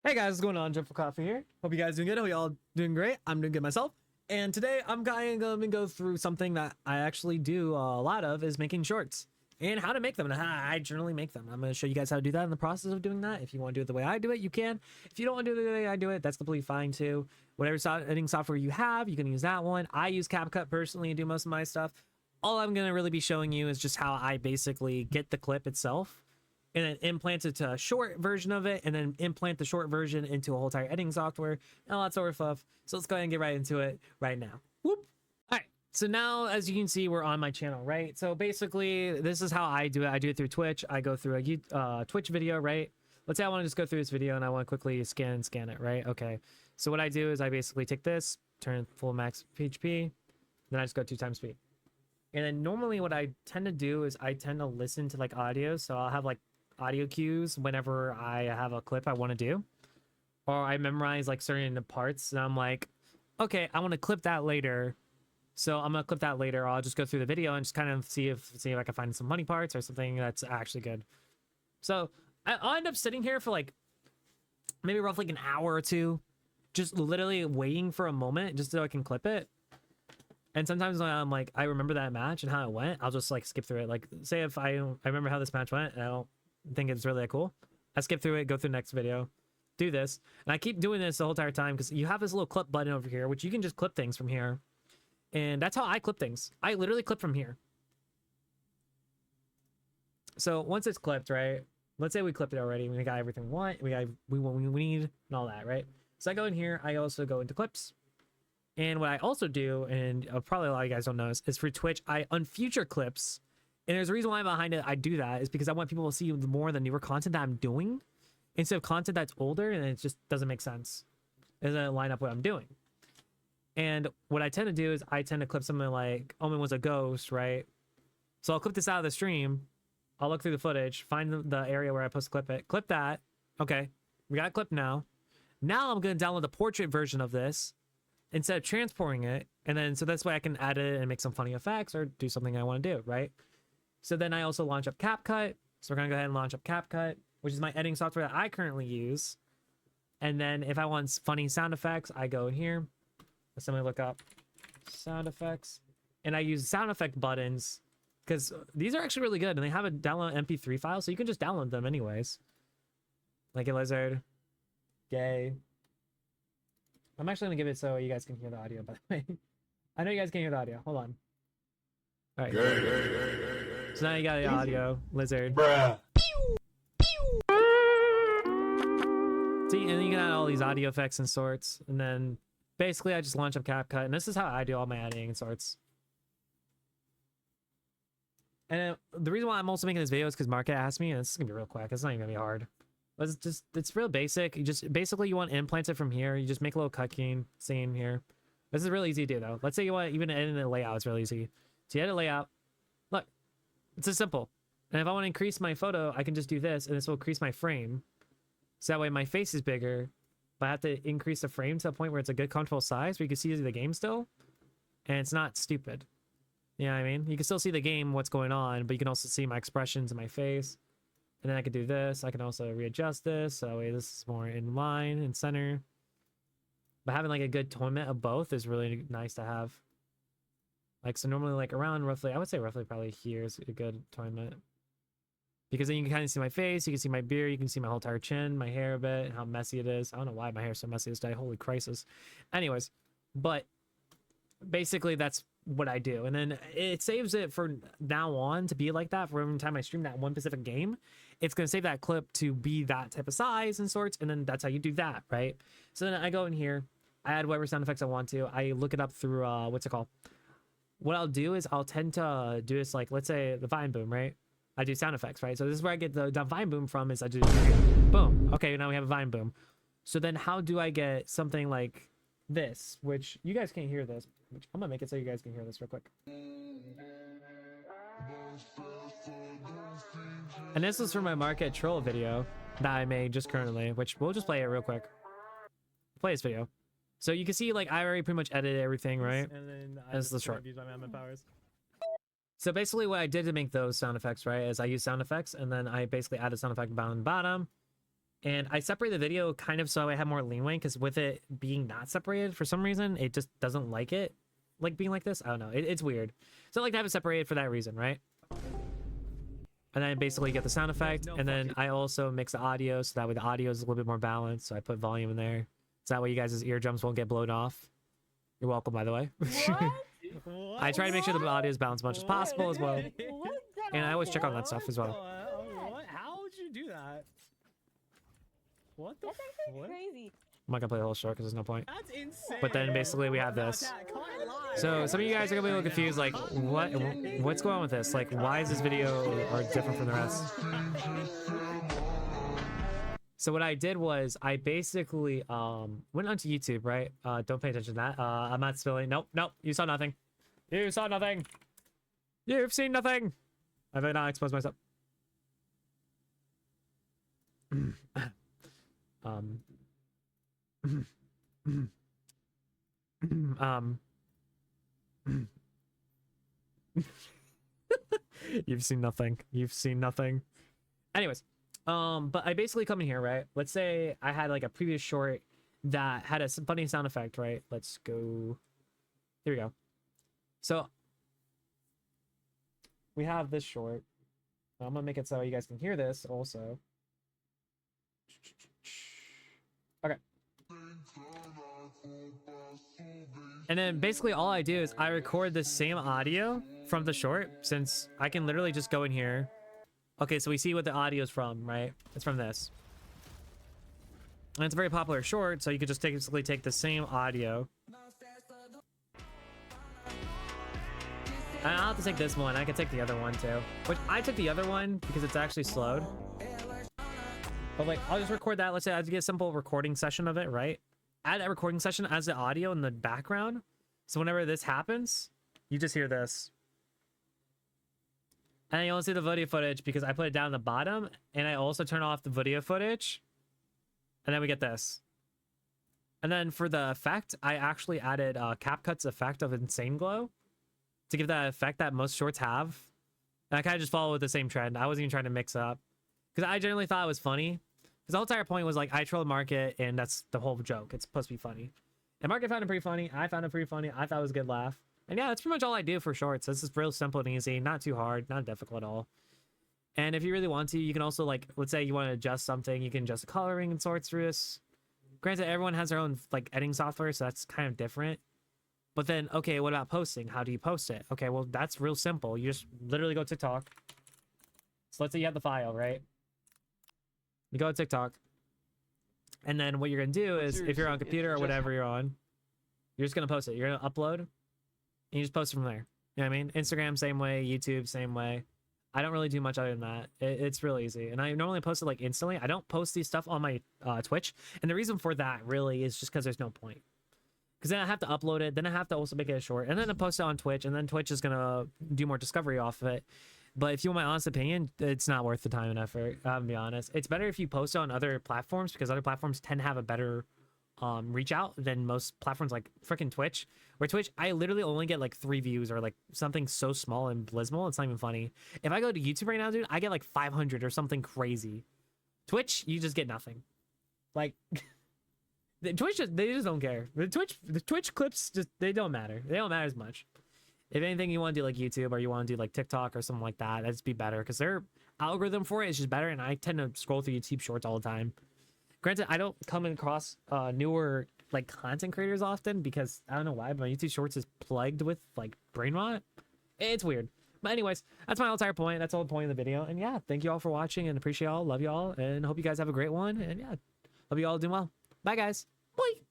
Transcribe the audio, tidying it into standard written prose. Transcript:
Hey guys, what's going on? Dreadfullcoffee here. Hope you guys doing good. Hope you all doing great. I'm doing good myself. And today I'm gonna go through something that I actually do a lot of, is making shorts and how to make them and how I generally make them. I'm gonna show you guys how to do that in the process of doing that. If you want to do it the way I do it, you can. If you don't want to do it the way I do it, that's completely fine too. Whatever editing software you have, you can use that one. I use CapCut personally to do most of my stuff. All I'm gonna really be showing you is just how I basically get the clip itself and then implant it to a short version of it, and then implant the short version into a whole entire editing software and all that sort of stuff. So let's go ahead and get right into it right now. Whoop. All right, so now as you can see, we're on my channel, right? So basically this is how I do it. I do it through Twitch. I go through a Twitch video, right? Let's say I want to just go through this video and I want to quickly scan it, right? Okay, so what I do is I basically take this, turn it full max PHP, then I just go 2x speed. And then normally what I tend to do is I tend to listen to like audio, so I'll have like audio cues whenever I have a clip I want to do, or I memorize like certain parts and I'm like, okay, I want to clip that later, so I'm gonna clip that later. I'll just go through the video and just kind of see if I can find some funny parts or something that's actually good. So I'll end up sitting here for like maybe roughly like an hour or two, just literally waiting for a moment just so I can clip it. And sometimes when I'm like, I remember that match and how it went, I'll just like skip through it. Like say if I remember how this match went and I don't think it's really cool, I skip through it, go through the next video, do this, and I keep doing this the whole entire time because you have this little clip button over here, which you can just clip things from here, and that's how I clip things. I literally clip from here. So once it's clipped, right? Let's say we clipped it already. We got everything we want. We need and all that, right? So I go in here. I also go into clips, and what I also do, and probably a lot of you guys don't know, is for Twitch, I unfuture clips. And there's a reason why behind it I do that is because I want people to see more of the newer content that I'm doing instead of content that's older and it just doesn't make sense. It doesn't line up what I'm doing. And what I tend to do is I tend to clip something like Omen was a ghost, right? So I'll clip this out of the stream. I'll look through the footage, find the area where I'm supposed to clip it, clip that. Okay, we got a clip now. Now I'm going to download the portrait version of this instead of transporting it. And then so this way I can add it and make some funny effects or do something I want to do, right? So then I also launch up CapCut. So we're going to go ahead and launch up CapCut, which is my editing software that I currently use. And then if I want funny sound effects, I go in here. Somebody look up sound effects. And I use sound effect buttons because these are actually really good. And they have a download MP3 file, so you can just download them anyways. Like a lizard. Gay. I'm actually going to give it so you guys can hear the audio, by the way. I know you guys can hear the audio. Hold on. All right. So now you got the audio, lizard. Bruh. See, and then you can add all these audio effects and sorts, and then basically I just launch up CapCut, and this is how I do all my editing and sorts. And the reason why I'm also making this video is because Market asked me, and it's gonna be real quick. It's not even gonna be hard. But it's real basic. You just basically you want to implant it from here. You just make a little cut scene here. This is really easy to do though. Let's say you want even edit the layout. It's really easy. So you edit layout. Look. It's as simple. And if I want to increase my photo, I can just do this, and this will increase my frame. So that way my face is bigger, but I have to increase the frame to a point where it's a good comfortable size where you can see the game still, and it's not stupid. You know what I mean? You can still see the game, what's going on, but you can also see my expressions in my face. And then I can do this. I can also readjust this, so that way this is more in line and center. But having like a good tonement of both is really nice to have. Like, so normally like around roughly, I would say roughly probably here's a good tournament. Because then you can kind of see my face, you can see my beard, you can see my whole entire chin, my hair a bit, how messy it is. I don't know why my hair is so messy this day, holy crisis. Anyways, but basically that's what I do. And then it saves it for now on to be like that for every time I stream that one specific game. It's going to save that clip to be that type of size and sorts, and then that's how you do that, right? So then I go in here, I add whatever sound effects I want to. I look it up through, what's it called? What I'll do is I'll tend to do this, like, let's say the vine boom, right? I do sound effects, right? So this is where I get the vine boom from, is I do boom. Okay, now we have a vine boom. So then how do I get something like this, which you guys can't hear this, which I'm gonna make it so you guys can hear this real quick. And this is for my market troll video that I made just currently, which we'll just play it real quick. Play this video. So you can see, like, I already pretty much edited everything, right? And then this is the short. So basically what I did to make those sound effects, right, is I use sound effects, and then I basically added sound effect down and bottom. And I separate the video kind of so I have more leeway, because with it being not separated, for some reason, it just doesn't like it, like being like this. I don't know. It's weird. So I like to have it separated for that reason, right? And then basically get the sound effect. And then I also mix the audio so that way the audio is a little bit more balanced. So I put volume in there. So that way you guys' eardrums won't get blown off. You're welcome, by the way. What? I try to make sure the audio is balanced as much as possible as well. And I always check on that stuff as well. What? How would you do that? What the? That's actually What? crazy. I'm not gonna play the whole show because there's no point. That's insane. But then basically we have this. So some of you guys are gonna be a little confused, like what's going on with this? Like, why is this video are different from the rest? So what I did was I basically went onto YouTube, right? Don't pay attention to that. I'm not spilling. Nope, you saw nothing. You saw nothing. You've seen nothing. I better not expose myself. You've seen nothing. You've seen nothing. Anyways, but I basically come in here, right? Let's say I had like a previous short that had a funny sound effect, right? Let's go. Here we go. So we have this short. I'm gonna make it so you guys can hear this also. Okay. And then basically all I do is I record the same audio from the short, since I can literally just go in here. Okay, so we see what the audio is from, right? It's from this. And it's a very popular short, so you could just basically take the same audio. And I'll have to take this one. I could take the other one too. Which I took the other one because it's actually slowed. But like, I'll just record that. Let's say I get a simple recording session of it, right? Add that recording session as the audio in the background. So whenever this happens, you just hear this. And then you only see the video footage because I put it down at the bottom. And I also turn off the video footage. And then we get this. And then for the effect, I actually added CapCut's effect of Insane Glow to give that effect that most shorts have. And I kind of just followed the same trend. I wasn't even trying to mix up. Because I generally thought it was funny. Because the whole entire point was like, I trolled Market, and that's the whole joke. It's supposed to be funny. And Market found it pretty funny. I found it pretty funny. I thought it was a good laugh. And yeah, that's pretty much all I do for shorts. This is real simple and easy. Not too hard. Not difficult at all. And if you really want to, you can also, like, let's say you want to adjust something. You can adjust the coloring and sorts through this. Granted, everyone has their own, like, editing software, so that's kind of different. But then, okay, what about posting? How do you post it? Okay, well, that's real simple. You just literally go to TikTok. So let's say you have the file, right? You go to TikTok. And then what you're going to do is, if you're on a computer or whatever you're on, you're just going to post it. You're going to upload, and you just post it from there. You know what I mean? Instagram, same way. YouTube, same way. I don't really do much other than that. It's real easy. And I normally post it, like, instantly. I don't post these stuff on my Twitch. And the reason for that, really, is just because there's no point. Because then I have to upload it. Then I have to also make it a short. And then I post it on Twitch. And then Twitch is going to do more discovery off of it. But if you want my honest opinion, it's not worth the time and effort. I'm gonna be honest. It's better if you post it on other platforms, because other platforms tend to have a better reach out than most platforms, like freaking Twitch. Where Twitch, I literally only get like 3 views, or like something so small and blismal, it's not even funny. If I go to YouTube right now, dude, I get like 500 or something crazy. Twitch, you just get nothing. Like, they just don't care. The Twitch clips, they don't matter. They don't matter as much. If anything, you want to do like YouTube, or you want to do like TikTok or something like that, that'd just be better, because their algorithm for it is just better. And I tend to scroll through YouTube shorts all the time. Granted, I don't come across newer like content creators often, because I don't know why, but my YouTube shorts is plagued with like brain rot. It's weird. But anyways, that's my entire point. That's all the point of the video. And yeah, thank you all for watching, and appreciate y'all. Love y'all, and hope you guys have a great one. And yeah, hope you all doing well. Bye guys. Bye.